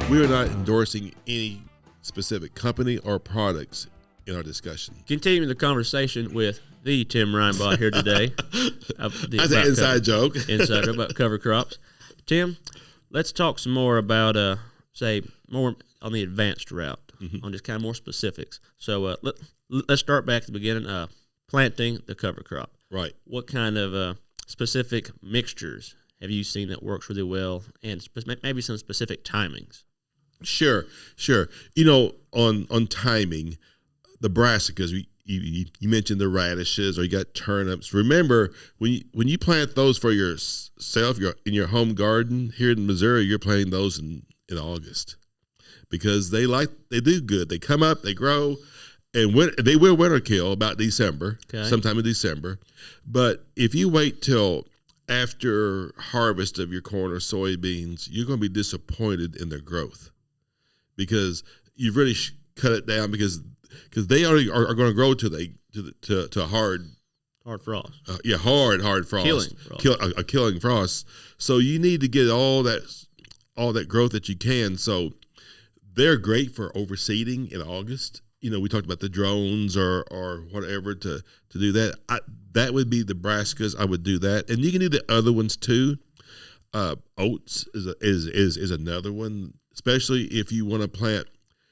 We are not endorsing any specific company or products in our discussion. Continuing the conversation with the Tim Reinbott here today. That's an inside joke. Inside joke about cover crops. Tim, let's talk some more about, more on the advanced route, on just kind of more specifics. So let's start back at the beginning, planting the cover crop. Right. What kind of specific mixtures have you seen that works really well, and maybe some specific timings? Sure. You know, on timing, the brassicas, you mentioned the radishes, or you got turnips. Remember, when you plant those for yourself, in your home garden here in Missouri, you're planting those in August, because they do good. They come up, they grow, and they will winter kill about December, sometime in December. But if you wait till after harvest of your corn or soybeans, you're going to be disappointed in their growth, because you've really cut it down, because they already are going to grow to a hard frost. Hard frost. Killing frost. So you need to get all that growth that you can. So they're great for overseeding in August. You know, we talked about the drones or whatever to do that. That would be the brassicas. I would do that, and you can do the other ones too. Oats is another one, especially if you want to plant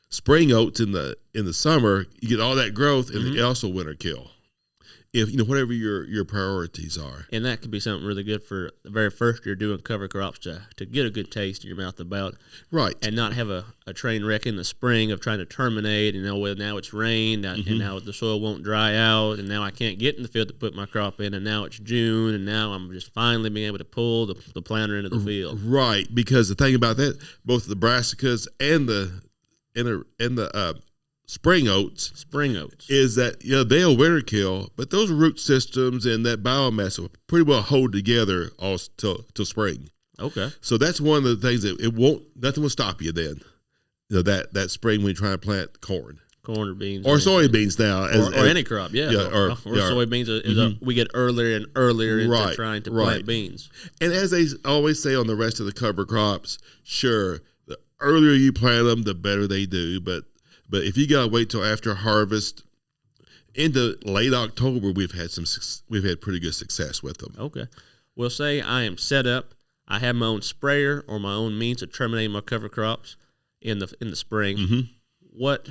spring oats in the summer. You get all that growth, and they also winter kill. If whatever your priorities are, and that could be something really good for the very first year doing cover crops, to get a good taste in your mouth about, right, and not have a train wreck in the spring of trying to terminate, and well, now it's rained, and now the soil won't dry out, and now I can't get in the field to put my crop in, and now it's June, and now I'm just finally being able to pull the planter into the field. Right, because the thing about that, both the brassicas and the spring oats is that they'll winter kill, but those root systems and that biomass will pretty well hold together all till spring. Okay, so that's one of the things that nothing will stop you then. That spring when you try to plant corn or beans or soybeans now, or any crop, or soybeans. We get earlier and earlier into trying to plant beans. And as they always say on the rest of the cover crops, sure, the earlier you plant them, the better they do, but if you gotta wait till after harvest into late October, we've had pretty good success with them. Okay, well, say I am set up, I have my own sprayer or my own means of terminating my cover crops in the spring. What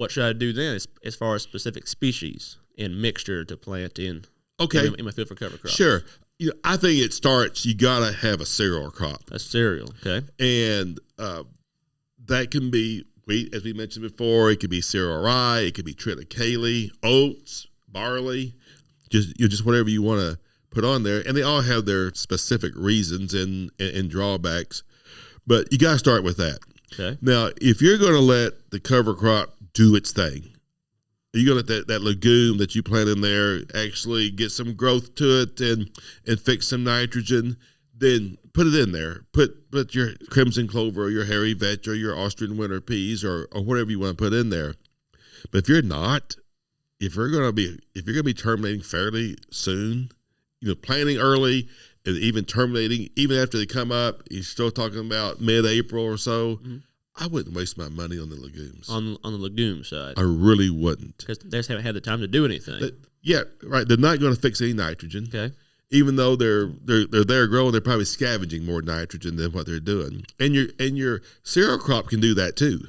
should I do then as far as specific species and mixture to plant in? Okay, in my field for cover crops. Sure, I think it starts. You gotta have a cereal crop. A cereal, okay, and that can be wheat, as we mentioned before. It could be cereal rye, it could be triticale, oats, barley, just whatever you want to put on there. And they all have their specific reasons and drawbacks, but you got to start with that. Okay. Now, if you're going to let the cover crop do its thing, you're going to let that legume that you plant in there actually get some growth to it and fix some nitrogen, then put it in there. Put your crimson clover or your hairy vetch or your Austrian winter peas or whatever you want to put in there. But if you're going to be terminating fairly soon, planting early and even terminating even after they come up, you're still talking about mid-April or so. I wouldn't waste my money on the legumes. On the legume side, I really wouldn't, because they just haven't had the time to do anything. Right. They're not going to fix any nitrogen. Okay. Even though they're there growing, they're probably scavenging more nitrogen than what they're doing. And your cereal crop can do that too.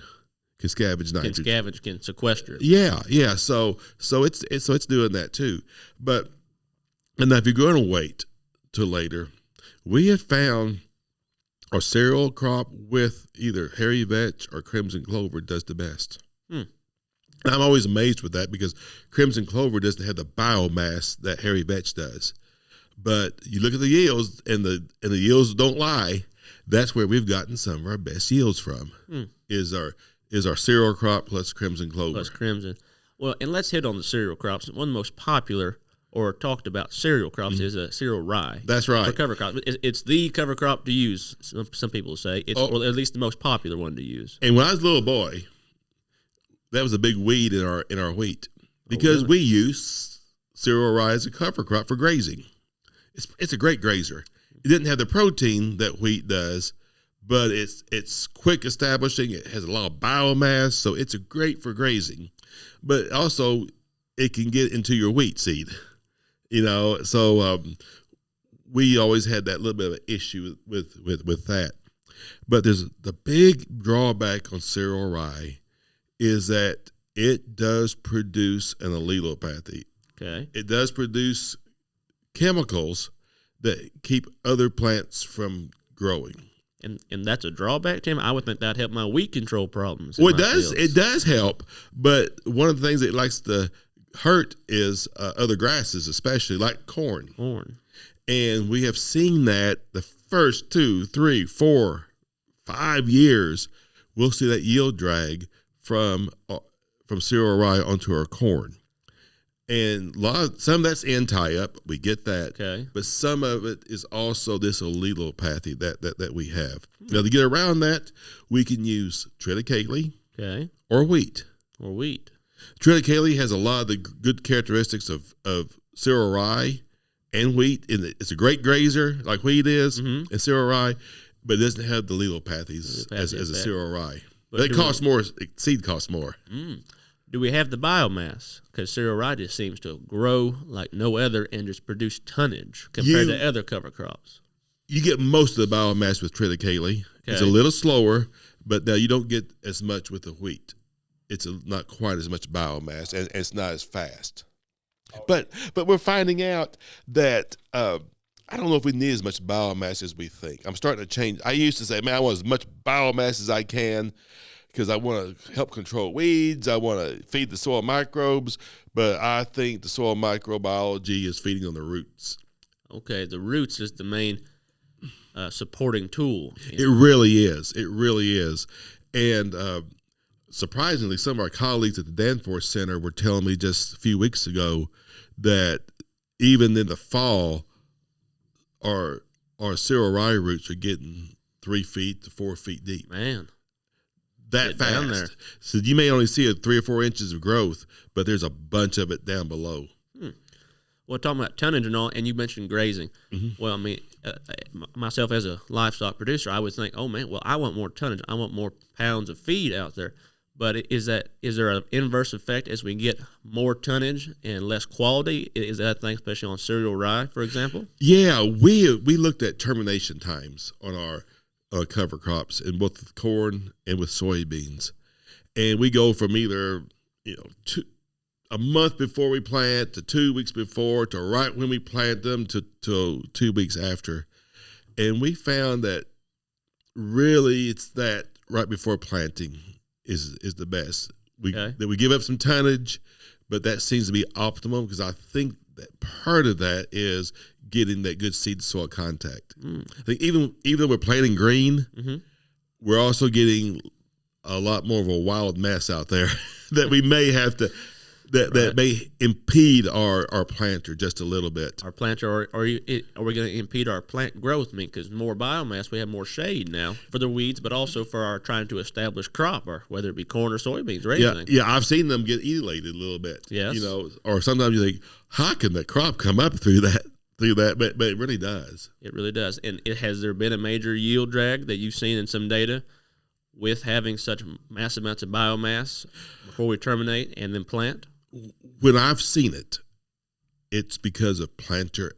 Can scavenge nitrogen. Can sequester it. Yeah. So it's doing that too. But now if you're going to wait till later, we have found our cereal crop with either hairy vetch or crimson clover does the best. I'm always amazed with that, because crimson clover doesn't have the biomass that hairy vetch does. But you look at the yields, and the yields don't lie. That's where we've gotten some of our best yields from. Is our cereal crop plus crimson clover. Well, and let's hit on the cereal crops. One of the most popular or talked about cereal crops is a cereal rye. That's right. For cover crop, it's the cover crop to use. Some people say or at least the most popular one to use. And when I was a little boy, that was a big weed in our wheat, because we use cereal rye as a cover crop for grazing. It's a great grazer. It didn't have the protein that wheat does, but it's quick establishing. It has a lot of biomass, so it's great for grazing. But also, it can get into your wheat seed, So we always had that little bit of an issue with that. But there's the big drawback on cereal rye is that it does produce an allelopathy. Okay. It does produce chemicals that keep other plants from growing. And that's a drawback, Tim. I would think that'd help my weed control problems. Well, it does. It does help, but one of the things it likes to hurt is other grasses, especially like corn. And we have seen that the first 2, 3, 4, 5 years, we'll see that yield drag from cereal rye onto our corn. And some of that's end tie-up. We get that. Okay. But some of it is also this allelopathy that we have. Now, to get around that, we can use triticale or wheat. Triticale has a lot of the good characteristics of cereal rye and wheat. It's a great grazer, like wheat is, and cereal rye, but it doesn't have the allelopathies as a cereal rye. But it costs more. Seed costs more. Do we have the biomass? Because cereal rye just seems to grow like no other and just produce tonnage compared to other cover crops. You get most of the biomass with triticale. Okay. It's a little slower, but now you don't get as much with the wheat. It's not quite as much biomass, and it's not as fast. But we're finding out that I don't know if we need as much biomass as we think. I'm starting to change. I used to say, man, I want as much biomass as I can, because I want to help control weeds. I want to feed the soil microbes, but I think the soil microbiology is feeding on the roots. Okay, the roots is the main supporting tool. It really is. It really is. And surprisingly, some of our colleagues at the Danforth Center were telling me just a few weeks ago that even in the fall, our cereal rye roots are getting 3 feet to 4 feet deep. Man. That fast. Down there. So you may only see 3 or 4 inches of growth, but there's a bunch of it down below. Well, talking about tonnage and all, and you mentioned grazing. Well, I mean, myself as a livestock producer, I would think, oh man, well, I want more tonnage. I want more pounds of feed out there. But is there an inverse effect as we get more tonnage and less quality? Is that a thing, especially on cereal rye, for example? Yeah, we looked at termination times on our cover crops in both with corn and with soybeans, and we go from either a month before we plant to 2 weeks before to right when we plant them to 2 weeks after, and we found that really it's that right before planting is the best. That we give up some tonnage, but that seems to be optimum, because I think that part of that is getting that good seed to soil contact. I think even though we're planting green, we're also getting a lot more of a wild mess out there that we may have to that may impede our planter just a little bit. Our planter, are we going to impede our plant growth? I mean, because more biomass, we have more shade now for the weeds, but also for our trying to establish crop, or whether it be corn or soybeans or anything. Yeah, I've seen them get elated a little bit. Yes. Or sometimes you think, how can the crop come up through that? But it really does. It really does. And has there been a major yield drag that you've seen in some data with having such massive amounts of biomass before we terminate and then plant? When I've seen it, it's because of planter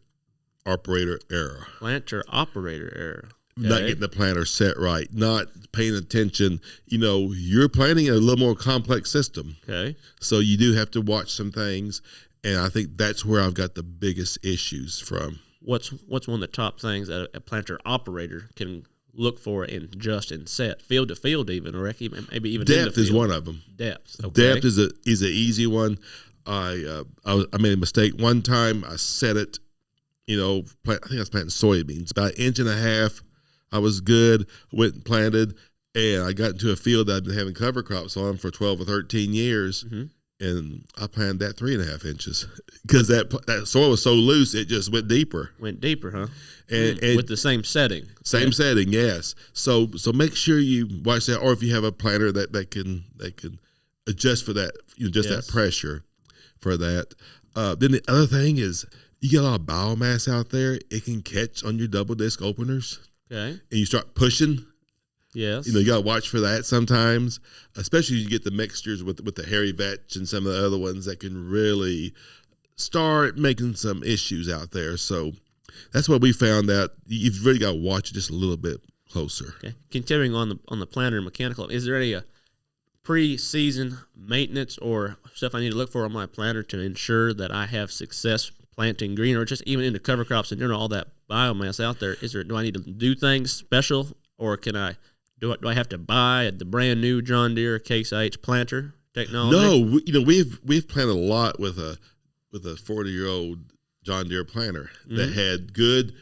operator error. Planter operator error. Okay. Not getting the planter set right, not paying attention. You're planting a little more complex system. Okay. So you do have to watch some things, and I think that's where I've got the biggest issues from. What's one of the top things that a planter operator can look for and adjust and set field to field, even, or maybe even depth is one of them. Depth. Okay. Depth is an easy one. I made a mistake one time. I set it. I think I was planting soybeans about 1.5 inches. I was good. Went and planted, and I got into a field that I've been having cover crops on for 12 or 13 years. And I planted that 3.5 inches because that soil was so loose, it just went deeper. Went deeper, huh? And with the same setting. Same setting, yes. So make sure you watch that, or if you have a planter that can adjust for that, that pressure for that. Then the other thing is you get a lot of biomass out there. It can catch on your double disc openers. Okay. And you start pushing. Yes. You got to watch for that sometimes, especially if you get the mixtures with the hairy vetch and some of the other ones that can really start making some issues out there. So that's what we found out. You've really got to watch it just a little bit closer. Okay. Continuing on the planter and mechanical, is there any pre-season maintenance or stuff I need to look for on my planter to ensure that I have success planting green, or just even into cover crops in general, all that biomass out there? Do I need to do things special, or do I have to buy the brand new John Deere Case IH planter technology? No, we've planted a lot with a 40-year-old John Deere planter that had good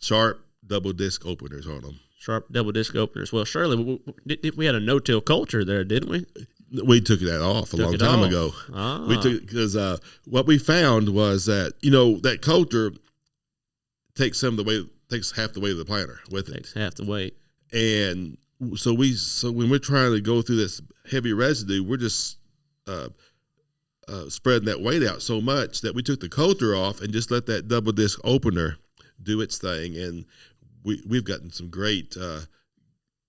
sharp double disc openers on them. Sharp double disc openers. Well, surely we had a no-till culture there, didn't we? We took that off a long time ago. We took it because what we found was that that culture takes half the weight of the planter with it. Takes half the weight. And so when we're trying to go through this heavy residue, we're just spreading that weight out so much that we took the coulter off and just let that double disc opener do its thing. And we've gotten some great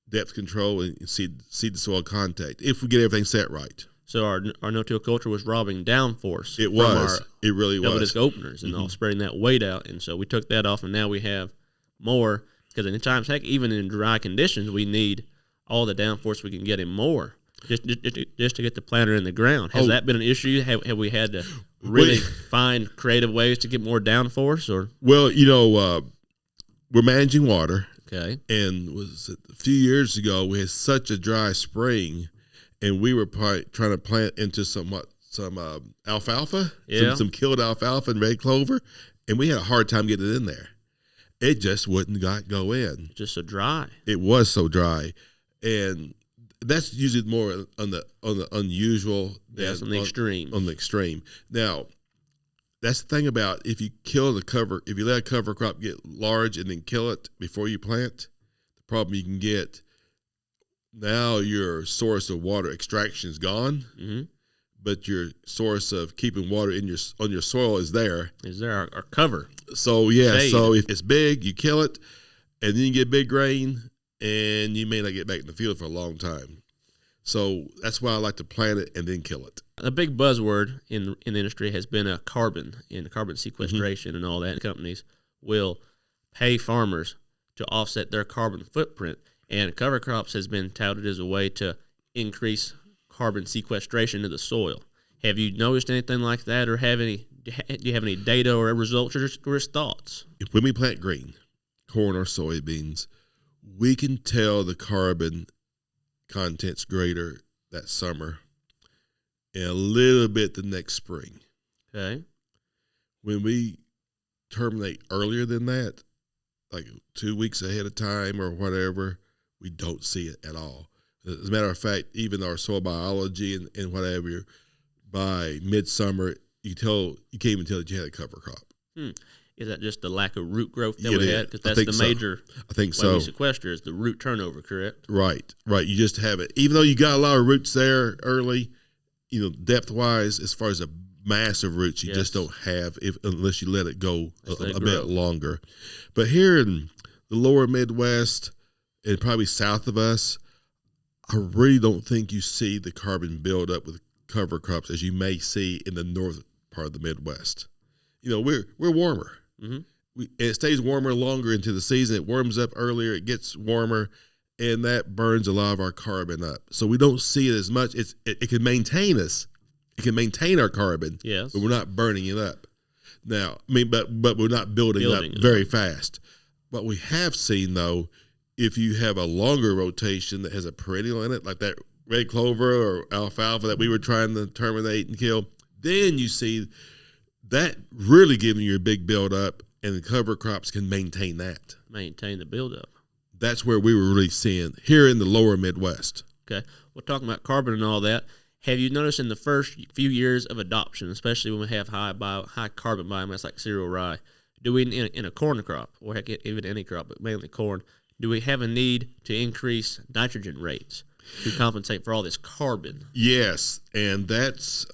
depth control and seed to soil contact if we get everything set right. So our no-till culture was robbing downforce. It was. It really was. Double disc openers and all spreading that weight out. And so we took that off, and now we have more. Because in times, heck, even in dry conditions, we need all the downforce we can get in more just to get the planter in the ground. Has that been an issue? Have we had to really find creative ways to get more downforce? Or well, we're managing water. Okay. And a few years ago, we had such a dry spring, and we were trying to plant into some alfalfa, some killed alfalfa and red clover, and we had a hard time getting it in there. It just wouldn't go in. Just so dry. It was so dry, and that's usually more on the unusual. Yes, on the extreme. On the extreme. Now, that's the thing about if you let a cover crop get large and then kill it before you plant, the problem you can get. Now your source of water extraction is gone. Mm-hmm. But your source of keeping water on your soil is there. Is there our cover? So so if it's big, you kill it, and then you get big rain, and you may not get back in the field for a long time. So that's why I like to plant it and then kill it. A big buzzword in the industry has been carbon sequestration and all that. And companies will pay farmers to offset their carbon footprint, and cover crops has been touted as a way to increase carbon sequestration into the soil. Have you noticed anything like that, or do you have any data or results or just thoughts? When we plant green, corn or soybeans, we can tell the carbon content's greater that summer and a little bit the next spring. Okay. When we terminate earlier than that, like 2 weeks ahead of time or whatever, we don't see it at all. As a matter of fact, even our soil biology and whatever, by midsummer, you can't even tell that you had a cover crop. Is that just the lack of root growth that we had? Because that's the major way we sequester is the root turnover, correct? Right. You just have it. Even though you got a lot of roots there early, depth-wise, as far as a mass of roots, you just don't have unless you let it go a bit longer. But here in the lower Midwest and probably south of us, I really don't think you see the carbon build up with cover crops as you may see in the north part of the Midwest. We're warmer. Mm-hmm. It stays warmer longer into the season. It warms up earlier. It gets warmer, and that burns a lot of our carbon up. So we don't see it as much. It can maintain us. It can maintain our carbon. Yes, but we're not burning it up. Now, but we're not building up very fast. What we have seen though, if you have a longer rotation that has a perennial in it, like that red clover or alfalfa that we were trying to terminate and kill, then you see that really giving you a big buildup, and the cover crops can maintain that. Maintain the buildup. That's where we were really seeing here in the lower Midwest. Okay. We're talking about carbon and all that. Have you noticed in the first few years of adoption, especially when we have high carbon biomass like cereal rye, do we in a corn crop, or heck, even any crop, but mainly corn, do we have a need to increase nitrogen rates to compensate for all this carbon? Yes, and that's,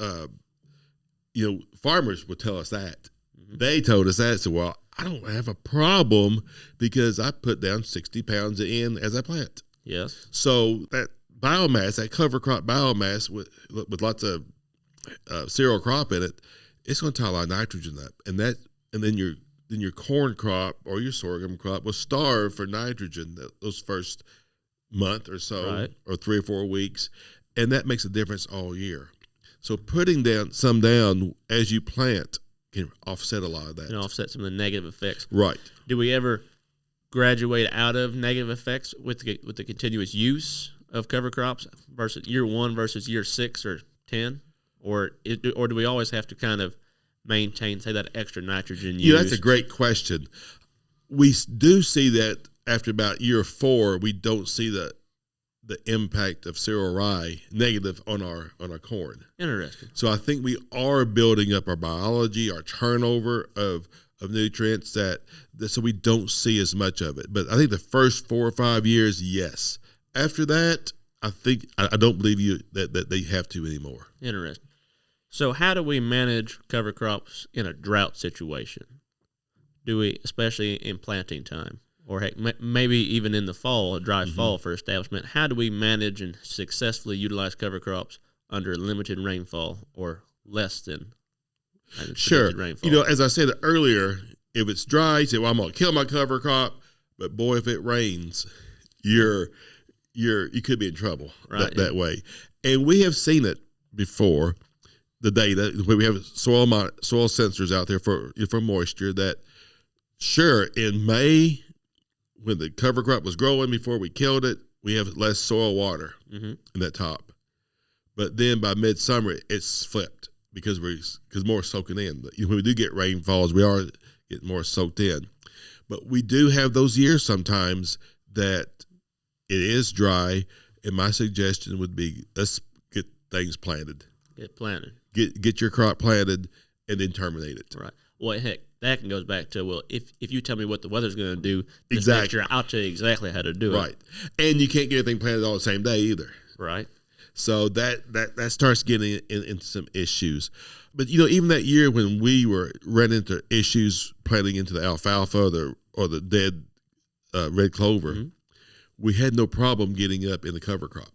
farmers would tell us that. Mm-hmm. They told us that. So, well, I don't have a problem because I put down 60 pounds of N as I plant. Yes. So that biomass, that cover crop biomass with lots of cereal crop in it, it's going to tie a lot of nitrogen up, and then your corn crop or your sorghum crop will starve for nitrogen those first month or so, Right. or 3 or 4 weeks, and that makes a difference all year. So putting some down as you plant can offset a lot of that. And offset some of the negative effects. Right. Do we ever graduate out of negative effects with the continuous use of cover crops versus year 1 versus year 6 or 10, or do we always have to kind of maintain, say, that extra nitrogen use? Yeah, that's a great question. We do see that after about year 4, we don't see the impact of cereal rye negative on our corn. Interesting. So I think we are building up our biology, our turnover of nutrients so we don't see as much of it. But I think the first 4 or 5 years, yes. After that, I don't believe that they have to anymore. Interesting. So how do we manage cover crops in a drought situation? Do we, especially in planting time, or heck, maybe even in the fall, a dry fall for establishment, how do we manage and successfully utilize cover crops under limited rainfall or less than Sure. rainfall? As I said earlier, if it's dry, you say, well, I'm going to kill my cover crop. But boy, if it rains, you could be in trouble that way. And we have seen it before. The data where we have soil sensors out there for moisture, that sure, in May when the cover crop was growing before we killed it, we have less soil water in that top. But then by midsummer it's flipped because more soaking in. When we do get rainfalls, we are getting more soaked in. But we do have those years sometimes that it is dry, and my suggestion would be, let's get things planted. Get planted. Get your crop planted and then terminate it. Right. Well, heck, that goes back to, well, if you tell me what the weather's going to do this Exactly. next year, I'll tell you exactly how to do it. Right. And you can't get everything planted all the same day either. Right. So that starts getting into some issues. But even that year when we ran into issues planting into the alfalfa or the dead red clover, we had no problem getting up in the cover crop.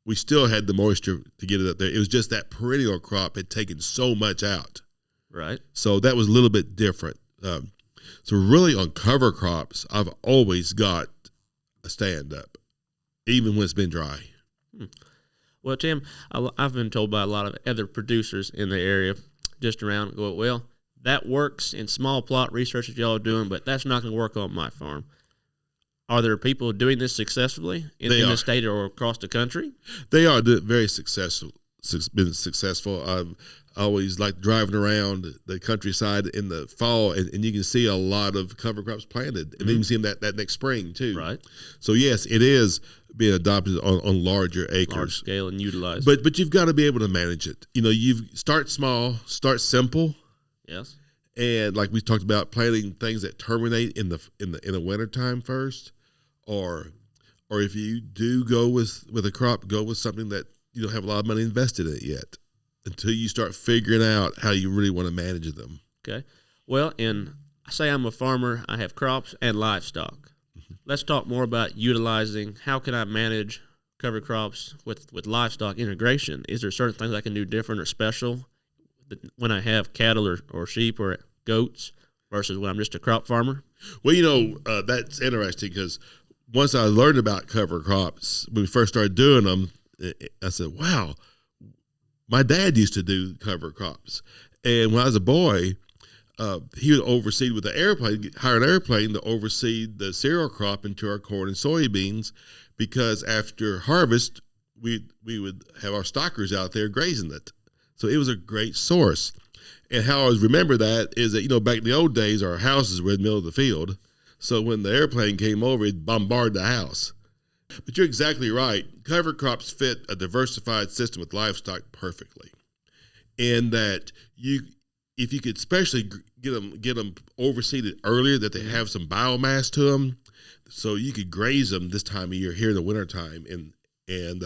We still had the moisture to get it up there. It was just that perennial crop had taken so much out. Right. So that was a little bit different. So really on cover crops, I've always got a stand up, even when it's been dry. Well, Tim, I've been told by a lot of other producers in the area just around, well, that works in small plot research that y'all are doing, but that's not going to work on my farm. Are there people doing this successfully in the state or across the country? They are very successful. Been successful. I've always liked driving around the countryside in the fall, and you can see a lot of cover crops planted, and then you can see them that next spring too. Right. So yes, it is being adopted on larger acres, large scale, and utilized. But you've got to be able to manage it. You start small, start simple. Yes. And like we talked about, planting things that terminate in the wintertime first. Or if you do go with a crop, go with something that you don't have a lot of money invested in it yet, until you start figuring out how you really want to manage them. Okay. Well, say I'm a farmer, I have crops and livestock. Let's talk more about utilizing, how can I manage cover crops with livestock integration? Is there certain things I can do different or special when I have cattle or sheep or goats versus when I'm just a crop farmer? Well, that's interesting because once I learned about cover crops, when we first started doing them, I said, wow, my dad used to do cover crops. And when I was a boy, he would oversee with the airplane, hire an airplane to oversee the cereal crop into our corn and soybeans, because after harvest, we would have our stockers out there grazing it. So it was a great source. And how I always remember that is that, back in the old days, our houses were in the middle of the field. So when the airplane came over, it bombarded the house. But you're exactly right. Cover crops fit a diversified system with livestock perfectly. And that if you could especially get them overseeded earlier, that they have some biomass to them, so you could graze them this time of year here in the wintertime. And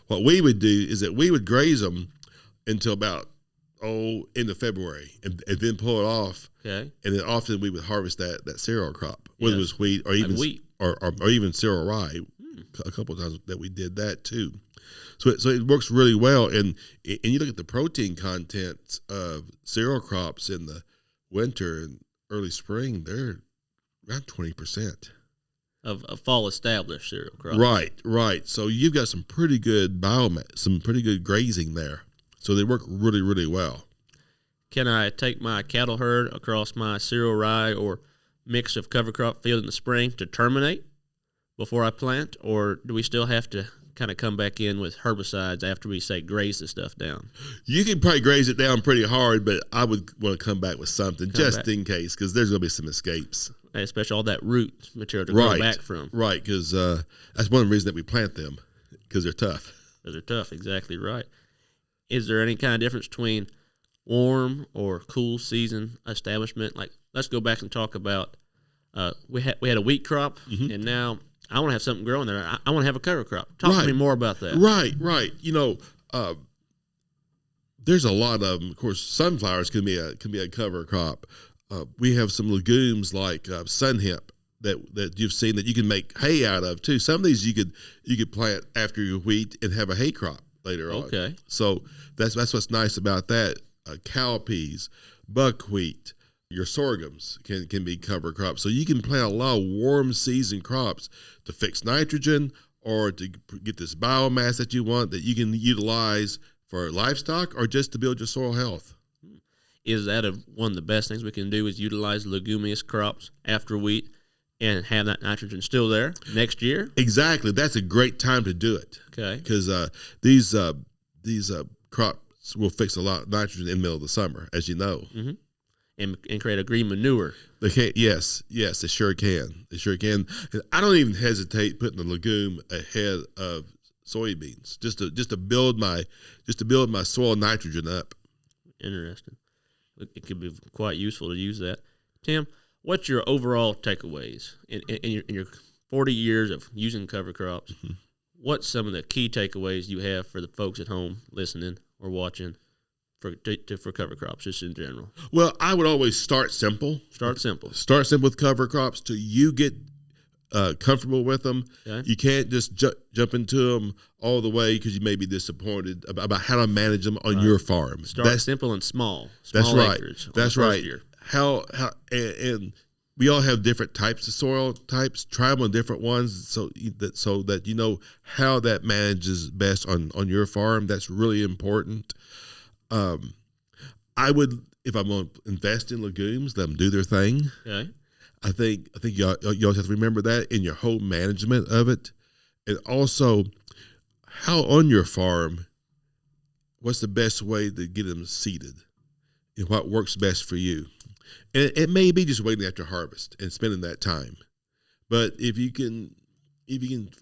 what we would do is that we would graze them until about into February, and then pull it off. Okay. And then often we would harvest that cereal crop, whether it was wheat or even wheat. or even cereal rye. a couple of times that we did that too. So it works really well. And you look at the protein content of cereal crops in the winter and early spring, they're around 20%. Of fall established cereal crops. Right. So you've got some pretty good biomass, some pretty good grazing there. So they work really, really well. Can I take my cattle herd across my cereal rye or mix of cover crop field in the spring to terminate before I plant, or do we still have to kind of come back in with herbicides after we say graze the stuff down? You can probably graze it down pretty hard, but I would want to come back with something in case, because there's going to be some escapes. Especially all that root material to grow back from. Right, because that's one of the reasons that we plant them, because they're tough. Because they're tough, exactly right. Is there any kind of difference between warm or cool season establishment? Like, let's go back and talk about we had a wheat crop, and now I want to have something growing there. I want to have a cover crop. Talk to me more about that. Right. There's a lot of them. Of course, sunflowers can be a cover crop. We have some legumes like sun hemp that you've seen that you can make hay out of too. Some of these you could plant after your wheat and have a hay crop later on. Okay. So that's what's nice about that. Cowpeas, buckwheat, your sorghums can be cover crops. So you can plant a lot of warm season crops to fix nitrogen or to get this biomass that you want that you can utilize for livestock or just to build your soil health. Is that one of the best things we can do is utilize leguminous crops after wheat and have that nitrogen still there next year? Exactly. That's a great time to do it. Okay. Because these crops will fix a lot of nitrogen in the middle of the summer, as you know. Mm-hmm. And create a green manure. They can. Yes, they sure can. They sure can. And I don't even hesitate putting the legume ahead of soybeans just to build my soil nitrogen up. Interesting. It could be quite useful to use that. Tim, what's your overall takeaways in your 40 years of using cover crops? Mm-hmm. What's some of the key takeaways you have for the folks at home listening or watching for cover crops, just in general? Well, I would always start simple. Start simple with cover crops till you get comfortable with them. Okay. You can't just jump into them all the way because you may be disappointed about how to manage them on your farm. That's simple and small. That's right. Acreage that's right. Year. And we all have different types of soil types. Try them on different ones so that you know how that manages best on your farm. That's really important. I would, if I'm going to invest in legumes, let them do their thing. Okay. I think you always have to remember that in your whole management of it. And also, how on your farm, what's the best way to get them seeded and what works best for you. And it may be just waiting after harvest and spending that time. But if you can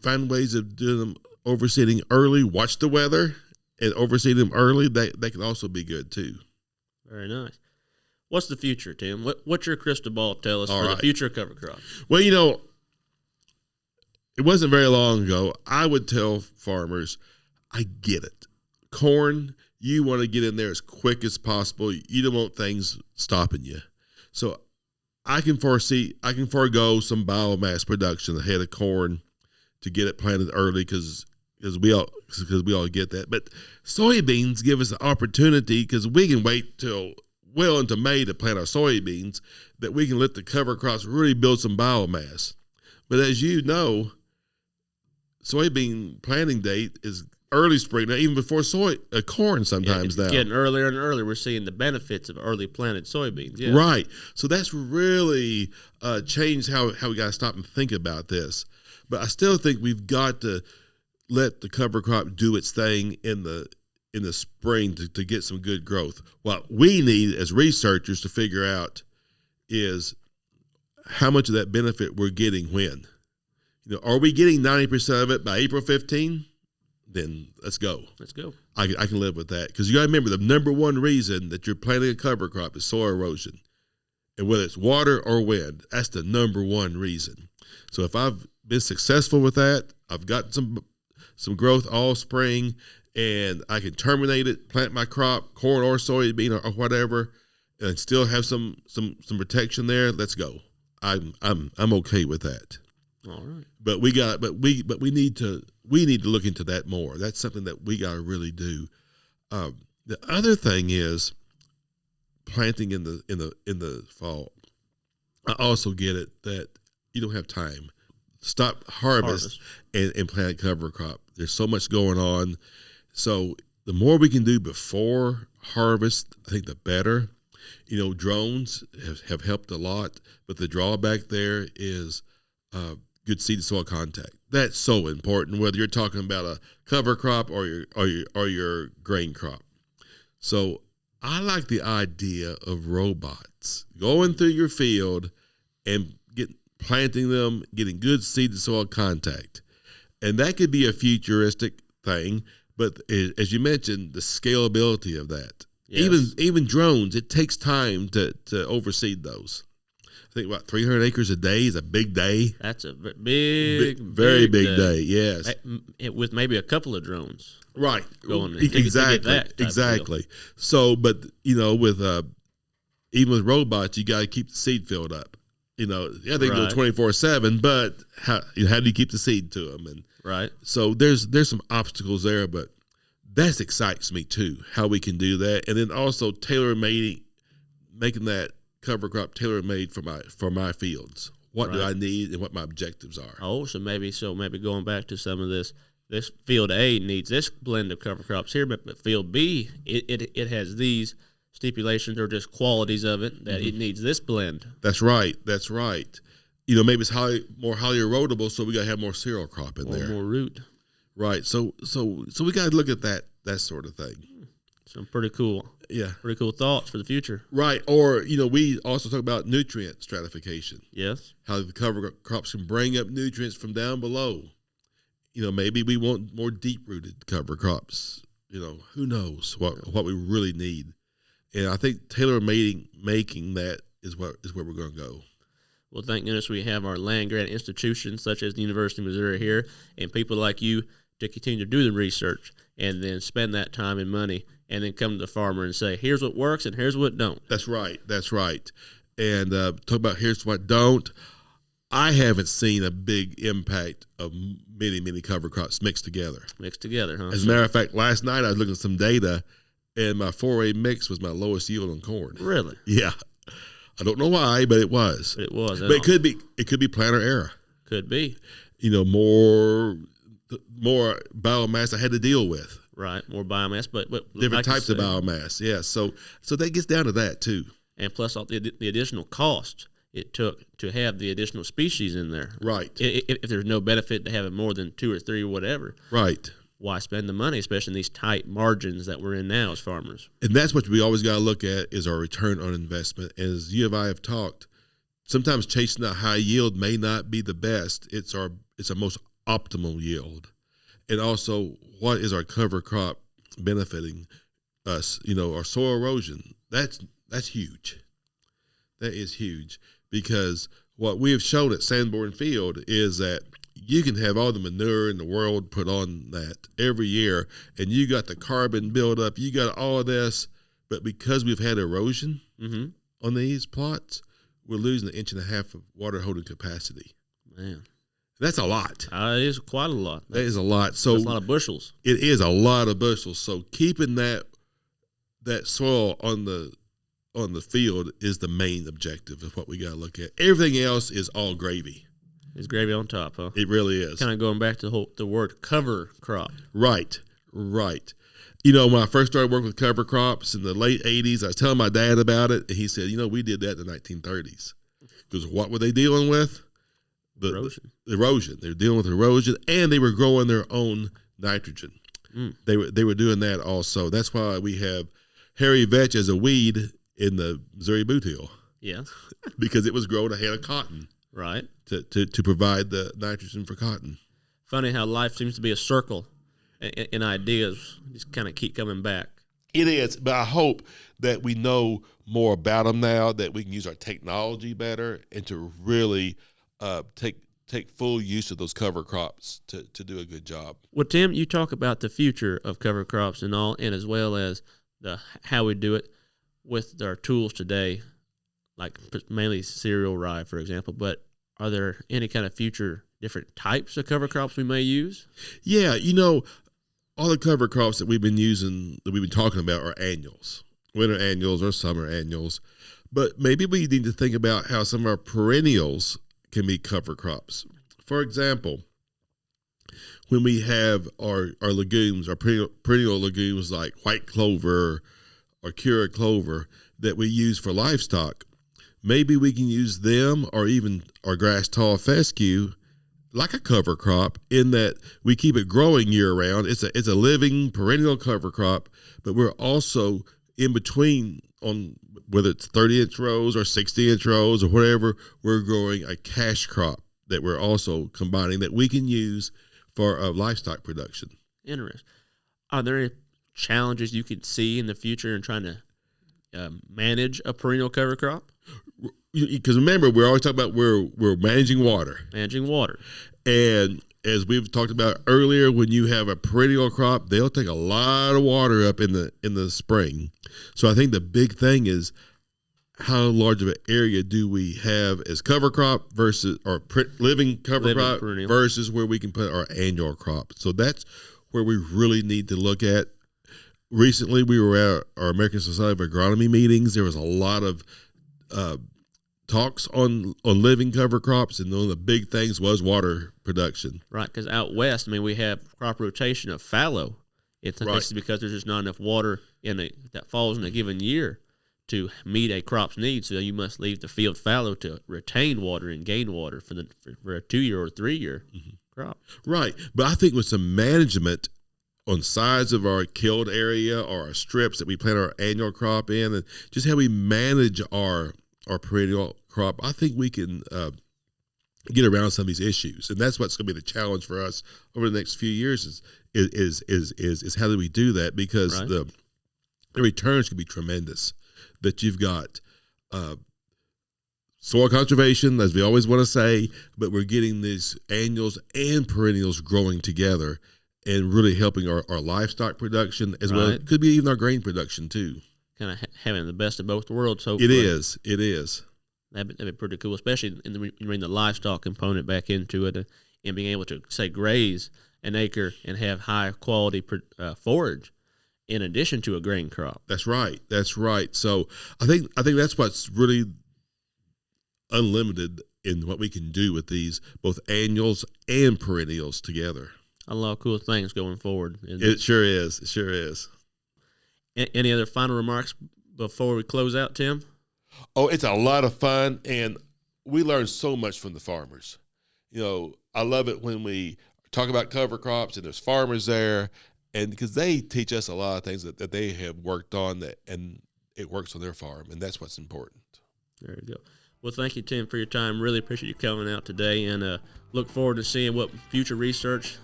find ways of doing them overseeding early, watch the weather and overseed them early, that can also be good too. Very nice. What's the future, Tim? What's your crystal ball tell us the future of cover crops? Well, it wasn't very long ago. I would tell farmers, I get it. Corn, you want to get in there as quick as possible. You don't want things stopping you. So I can forego some biomass production ahead of corn to get it planted early because we all get that. But soybeans give us the opportunity because we can wait till well into May to plant our soybeans, that we can let the cover crops really build some biomass. But as you know, soybean planting date is early spring, now even before corn sometimes now. It's getting earlier and earlier. We're seeing the benefits of early planted soybeans. Yeah. Right. So that's really changed how we got to stop and think about this. But I still think we've got to let the cover crop do its thing in the spring to get some good growth. What we need as researchers to figure out is how much of that benefit we're getting when. Are we getting 90% of it by April 15? Then let's go. Let's go. I can live with that because you got to remember the number one reason that you're planting a cover crop is soil erosion. And whether it's water or wind, that's the number one reason. So if I've been successful with that, I've got some growth all spring, and I can terminate it, plant my crop, corn or soybean or whatever, and still have some protection there. Let's go. I'm okay with that. All right. But we need to look into that more. That's something that we got to really do. The other thing is planting in the fall. I also get it that you don't have time. Stop harvest. And plant cover crop. There's so much going on. So the more we can do before harvest, I think the better. Drones have helped a lot, but the drawback there is good seed to soil contact. That's so important, whether you're talking about a cover crop or your grain crop. So I like the idea of robots going through your field and planting them, getting good seed to soil contact. And that could be a futuristic thing, but as you mentioned, the scalability of that. Yes. Even drones, it takes time to overseed those. I think about 300 acres a day is a big day. That's a very big day. Yes, with maybe a couple of drones. Right. Going exactly. So, but with even with robots, you got to keep the seed filled up. They can go 24/7, but how do you keep the seed to them? And right. So there's some obstacles there, but that excites me too. How we can do that, and then also making that cover crop tailor made for my fields. What do I need and what my objectives are? Oh, so maybe going back to some of this field A needs this blend of cover crops here, but field B it has these stipulations or just qualities of it that it needs this blend. That's right. Maybe it's more highly erodible, so we got to have more cereal crop in there. More root. Right. So we got to look at that sort of thing. Some pretty cool. Yeah. Pretty cool thoughts for the future. Right. Or, we also talk about nutrient stratification. Yes. How the cover crops can bring up nutrients from down below. Maybe we want more deep-rooted cover crops. Who knows what we really need. And I think making that is where we're going to go. Well, thank goodness we have our land-grant institutions such as the University of Missouri here and people like you to continue to do the research and then spend that time and money and then come to the farmer and say, here's what works and here's what don't. That's right. And talk about here's what don't. I haven't seen a big impact of many cover crops mixed together. Huh? As a matter of fact, last night I was looking at some data, and my 4A mix was my lowest yield on corn. Really? Yeah. I don't know why, but it was. But it could be planter error. Could be. More biomass I had to deal with. Right, more biomass, but different types of biomass. Yeah, so that gets down to that too. And plus all the additional cost it took to have the additional species in there. Right. If there's no benefit to having more than 2 or 3 or whatever. Right. Why spend the money, especially in these tight margins that we're in now as farmers? And that's what we always got to look at is our return on investment. As you and I have talked, sometimes chasing a high yield may not be the best. It's our most optimal yield. And also, what is our cover crop benefiting us? Our soil erosion. That's huge. That is huge because what we have shown at Sanborn Field is that you can have all the manure in the world put on that every year, and you got the carbon buildup, you got all of this, but because we've had erosion on these plots, we're losing 1.5 inches of water holding capacity. Man. That's a lot. It is quite a lot. That is a lot. So that's a lot of bushels. It is a lot of bushels. So keeping that soil on the field is the main objective of what we got to look at. Everything else is all gravy. It's gravy on top, huh? It really is. Kind of going back to the word cover crop. Right. When I first started working with cover crops in the late 80s, I was telling my dad about it, and he said, we did that in the 1930s. Because what were they dealing with? Erosion. They were dealing with erosion, and they were growing their own nitrogen. They were doing that also. That's why we have hairy vetch as a weed in the Missouri boot heel. Yeah. Because it was growing ahead of cotton. Right. To provide the nitrogen for cotton. Funny how life seems to be a circle and ideas just kind of keep coming back. It is, but I hope that we know more about them now, that we can use our technology better and to really take full use of those cover crops to do a good job. Well, Tim, you talk about the future of cover crops and all, and as well as how we do it with our tools today, like mainly cereal rye, for example. But are there any kind of future different types of cover crops we may use? Yeah, all the cover crops that we've been talking about are annuals, winter annuals or summer annuals. But maybe we need to think about how some of our perennials can be cover crops. For example, when we have our legumes, our perennial legumes like white clover or Kura clover that we use for livestock, maybe we can use them or even our grass tall fescue like a cover crop in that we keep it growing year round. It's a living perennial cover crop, but we're also in between on whether it's 30-inch rows or 60-inch rows or whatever, we're growing a cash crop that we're also combining that we can use for livestock production. Interesting. Are there any challenges you could see in the future in trying to manage a perennial cover crop? Because remember, we're always talking about we're managing water. Managing water. And as we've talked about earlier, when you have a perennial crop, they'll take a lot of water up in the spring. So I think the big thing is how large of an area do we have as cover crop versus or living cover crop perennial versus where we can put our annual crop. So that's where we really need to look at. Recently, we were at our American Society of Agronomy meetings. There was a lot of talks on living cover crops, and one of the big things was water production. Right, because out west, we have crop rotation of fallow. This is because there's just not enough water that falls in a given year to meet a crop's needs. So you must leave the field fallow to retain water and gain water for a 2-year or 3-year crop. Right, but I think with some management on sides of our killed area or our strips that we plant our annual crop in, and just how we manage our perennial crop, I think we can get around some of these issues, and that's what's going to be the challenge for us over the next few years. Is how do we do that? Because the returns can be tremendous. That you've got soil conservation, as we always want to say, but we're getting these annuals and perennials growing together and really helping our livestock production as well. It could be even our grain production too. Kind of having the best of both worlds. It is. That'd be pretty cool, especially when you bring the livestock component back into it and being able to, say, graze an acre and have high quality forage in addition to a grain crop. That's right. So I think that's what's really unlimited in what we can do with these, both annuals and perennials together. A lot of cool things going forward. It sure is. Any other final remarks before we close out, Tim? Oh, it's a lot of fun, and we learn so much from the farmers. I love it when we talk about cover crops and there's farmers there, and because they teach us a lot of things that they have worked on and it works on their farm, and that's what's important. There you go. Well, thank you, Tim, for your time. Really appreciate you coming out today, and look forward to seeing what future research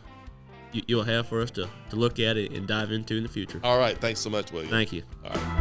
you'll have for us to look at it and dive into in the future. All right. Thanks so much, William. Thank you. All right.